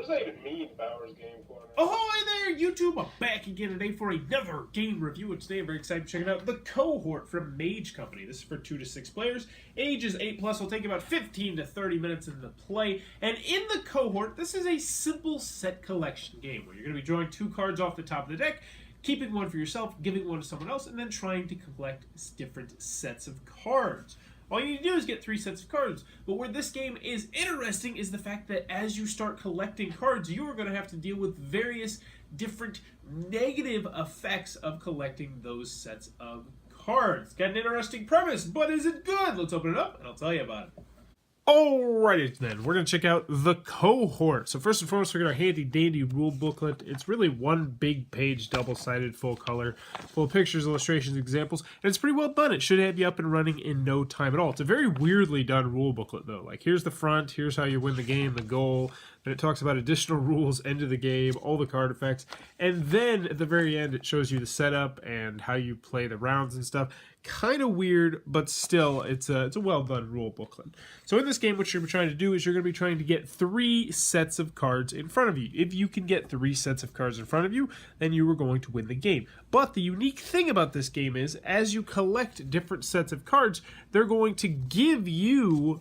What does that even mean, Bowers Game Corner? Ahoy there, YouTube! I'm back again today for another game review, and today I'm very excited to check it out. The Cohort from Mage Company. This is for 2 to 6 players. Ages 8 plus. Will take about 15 to 30 minutes in the play. And in the Cohort, this is a simple set collection game where you're going to be drawing 2 cards off the top of the deck, keeping one for yourself, giving one to someone else, and then trying to collect different sets of cards. All you need to do is get 3 sets of cards. But where this game is interesting is the fact that as you start collecting cards, you are going to have to deal with various different negative effects of collecting those sets of cards. Got an interesting premise, but is it good? Let's open it up and I'll tell you about it. Alrighty then, we're going to check out the Cohort. So first and foremost, we got our handy dandy rule booklet. It's really one big page, double-sided, full color, full of pictures, illustrations, examples, and it's pretty well done. It should have you up and running in no time at all. It's a very weirdly done rule booklet though. Like here's the front, here's how you win the game, the goal, then it talks about additional rules, end of the game, all the card effects, and then at the very end it shows you the setup and how you play the rounds and stuff. Kind of weird, but still, it's a well-done rule booklet. So in this game, what you're trying to do is you're going to be trying to get 3 sets of cards in front of you. If you can get 3 sets of cards in front of you, then you are going to win the game. But the unique thing about this game is, as you collect different sets of cards, they're going to give you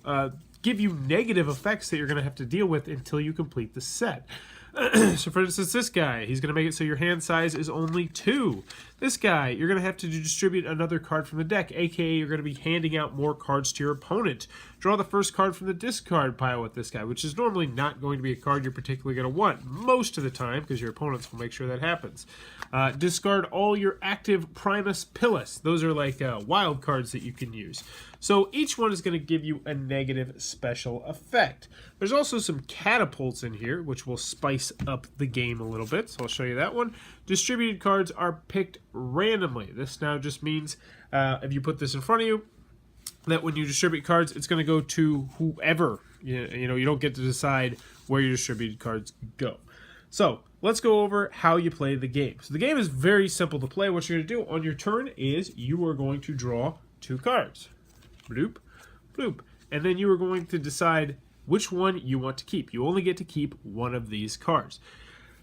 negative effects that you're going to have to deal with until you complete the set. So for instance, this guy, he's going to make it so your hand size is only 2. This guy, you're going to have to distribute another card from the deck, aka you're going to be handing out more cards to your opponent. Draw the first card from the discard pile with this guy, which is normally not going to be a card you're particularly going to want most of the time, because your opponents will make sure that happens. Discard all your active Primus Pilus. Those are like wild cards that you can use. So each one is going to give you a negative special effect. There's also some catapults in here, which will spice up the game a little bit. So I'll show you that one. Distributed cards are picked randomly. This now just means if you put this in front of you, that when you distribute cards, it's going to go to whoever. You know, you don't get to decide where your distributed cards go. So let's go over how you play the game. So the game is very simple to play. What you're going to do on your turn is you are going to draw 2 cards. Bloop, bloop. And then you are going to decide which one you want to keep. You only get to keep one of these cards.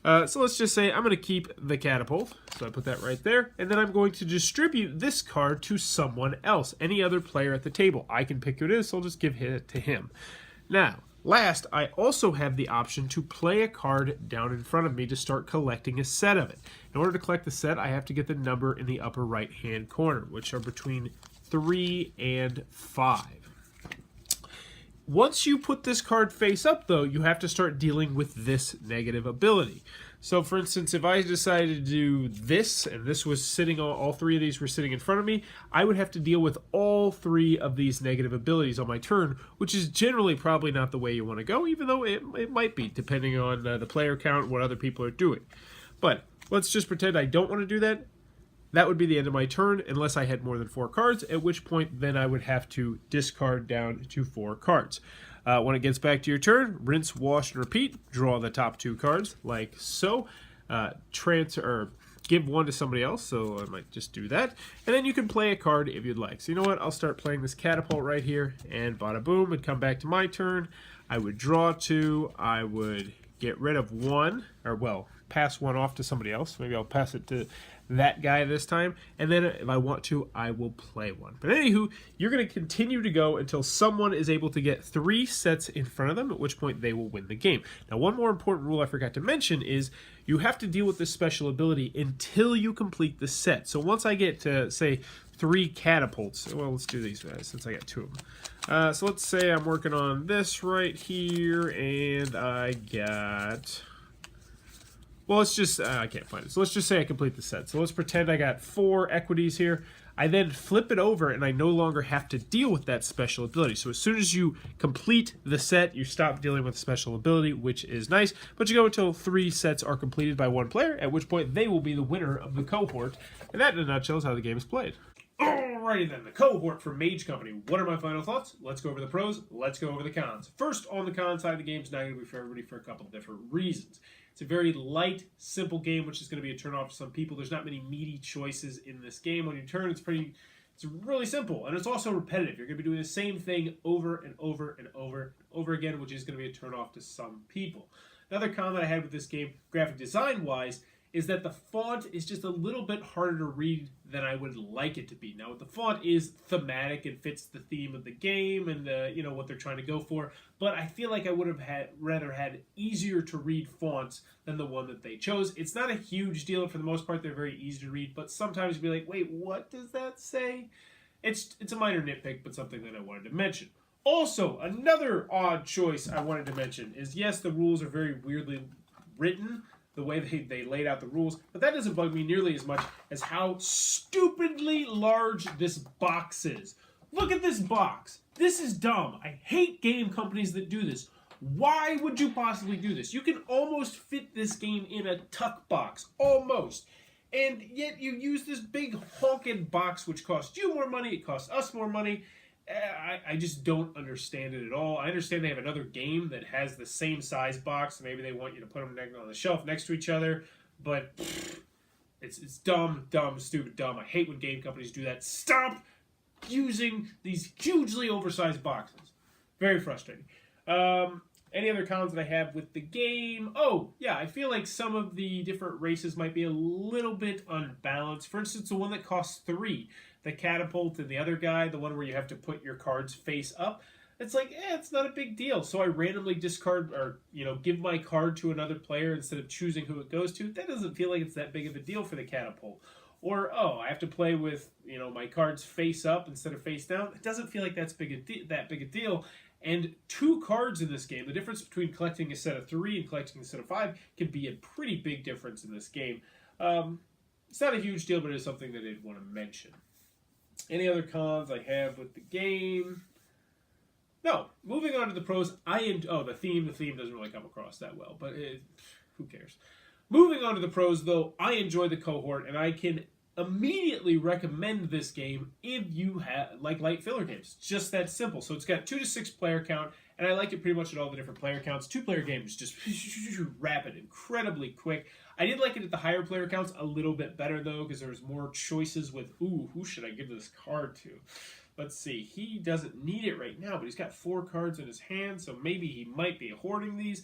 So let's just say I'm going to keep the catapult. So I put that right there. And then I'm going to distribute this card to someone else, any other player at the table. I can pick who it is, so I'll just give it to him. Now, last, I also have the option to play a card down in front of me to start collecting a set of it. In order to collect the set, I have to get the number in the upper right-hand corner, which are between 3 and 5. Once you put this card face up, though, you have to start dealing with this negative ability. So, for instance, if I decided to do this, and this was sitting, all 3 of these were sitting in front of me, I would have to deal with all 3 of these negative abilities on my turn, which is generally probably not the way you want to go, even though it might be, depending on the player count, what other people are doing. But let's just pretend I don't want to do that. That would be the end of my turn, unless I had more than 4 cards, at which point then I would have to discard down to 4 cards. When it gets back to your turn, rinse, wash, and repeat. Draw the top 2 cards, like so. Give one to somebody else, so I might just do that. And then you can play a card if you'd like. So you know what, I'll start playing this catapult right here, and bada boom, and come back to my turn. I would draw 2, I would get rid of 1, or well, pass 1 off to somebody else. Maybe I'll pass it to that guy this time, and then if I want to, I will play 1. But anywho, you're going to continue to go until someone is able to get 3 sets in front of them, at which point they will win the game. Now, one more important rule I forgot to mention is you have to deal with this special ability until you complete the set. So once I get to, say, 3 catapults, well, let's do these guys since I got 2 of them. So let's say I'm working on this right here, and I got... Well, let's just, I can't find it. So let's just say I complete the set. So let's pretend I got 4 equities here. I then flip it over and I no longer have to deal with that special ability. So as soon as you complete the set, you stop dealing with the special ability, which is nice. But you go until 3 sets are completed by 1 player, at which point they will be the winner of the Cohort. And that, in a nutshell, is how the game is played. Alrighty then, the Cohort from Mage Company. What are my final thoughts? Let's go over the pros, let's go over the cons. First, on the con side, the game's not going to be for everybody for a couple of different reasons. It's a very light, simple game, which is going to be a turn off to some people. There's not many meaty choices in this game. On your turn, it's really simple, and it's also repetitive. You're going to be doing the same thing over and over and over and over again, which is going to be a turn off to some people. Another comment I had with this game, graphic design-wise, is that the font is just a little bit harder to read than I would like it to be. Now, the font is thematic and fits the theme of the game and what they're trying to go for, but I feel like I would have rather had easier to read fonts than the one that they chose. It's not a huge deal, and for the most part, they're very easy to read, but sometimes you'll be like, wait, what does that say? It's a minor nitpick, but something that I wanted to mention. Also, another odd choice I wanted to mention is, yes, the rules are very weirdly written, the way they laid out the rules, but that doesn't bug me nearly as much as how stupidly large this box is. Look at this box. This is dumb. I hate game companies that do this. Why would you possibly do this? You can almost fit this game in a tuck box. Almost. And yet you use this big honking box, which costs you more money, it costs us more money. I just don't understand it at all. I understand they have another game that has the same size box. Maybe they want you to put them on the shelf next to each other, but it's dumb, stupid, dumb. I hate when game companies do that. Stop using these hugely oversized boxes. Very frustrating. Any other cons that I have with the game? Oh, yeah, I feel like some of the different races might be a little bit unbalanced. For instance, the one that costs 3, the catapult, and the other guy, the one where you have to put your cards face up. It's like, it's not a big deal. So I randomly discard or, give my card to another player instead of choosing who it goes to. That doesn't feel like it's that big of a deal for the catapult. Or, I have to play with, my cards face up instead of face down. It doesn't feel like that's that big a deal. And 2 cards in this game, the difference between collecting a set of 3 and collecting a set of 5 can be a pretty big difference in this game. It's not a huge deal, but it's something that I did want to mention. Any other cons I have with the game? No. Moving on to the pros, the theme doesn't really come across that well, but who cares? Moving on to the pros, though, I enjoy the Cohort, and I can immediately recommend this game if you like light filler games. It's just that simple. So it's got 2 to 6 player count, and I like it pretty much at all the different player counts. 2-player games, just rapid, incredibly quick. I did like it at the higher player counts a little bit better, though, because there's more choices with, who should I give this card to? Let's see. He doesn't need it right now, but he's got 4 cards in his hand, so maybe he might be hoarding these.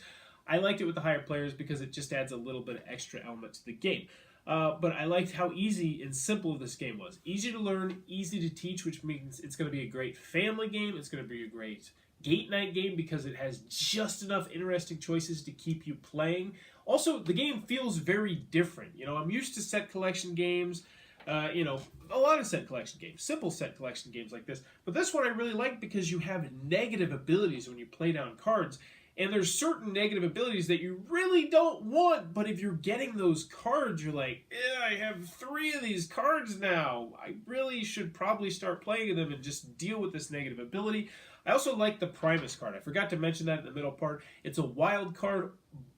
I liked it with the higher players because it just adds a little bit of extra element to the game. But I liked how easy and simple this game was. Easy to learn, easy to teach, which means it's going to be a great family game. It's going to be a great date night game because it has just enough interesting choices to keep you playing. Also, the game feels very different. I'm used to set collection games, a lot of set collection games, simple set collection games like this. But this one I really like because you have negative abilities when you play down cards. And there's certain negative abilities that you really don't want, but if you're getting those cards, you're like, I have 3 of these cards now. I really should probably start playing them and just deal with this negative ability. I also like the Primus card. I forgot to mention that in the middle part. It's a wild card,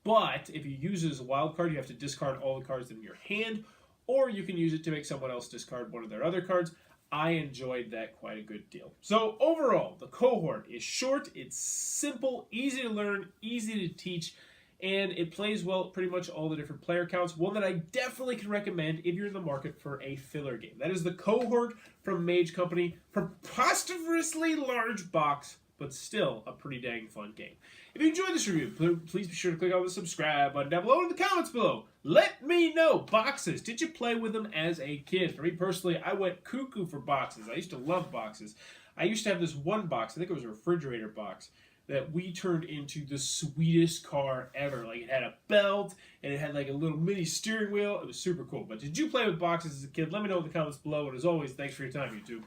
but if you use it as a wild card, you have to discard all the cards in your hand, or you can use it to make someone else discard one of their other cards. I enjoyed that quite a good deal. So overall, the Cohort is short, it's simple, easy to learn, easy to teach, and it plays well at pretty much all the different player counts. One that I definitely can recommend if you're in the market for a filler game. That is the Cohort from Mage Company. Preposterously large box, but still a pretty dang fun game. If you enjoyed this review, please be sure to click on the subscribe button down below in the comments below. Let me know. Boxes. Did you play with them as a kid? For me personally, I went cuckoo for boxes. I used to love boxes. I used to have this one box, I think it was a refrigerator box, that we turned into the sweetest car ever. Like, it had a belt, and it had like a little mini steering wheel. It was super cool. But did you play with boxes as a kid? Let me know in the comments below. And as always, thanks for your time, YouTube.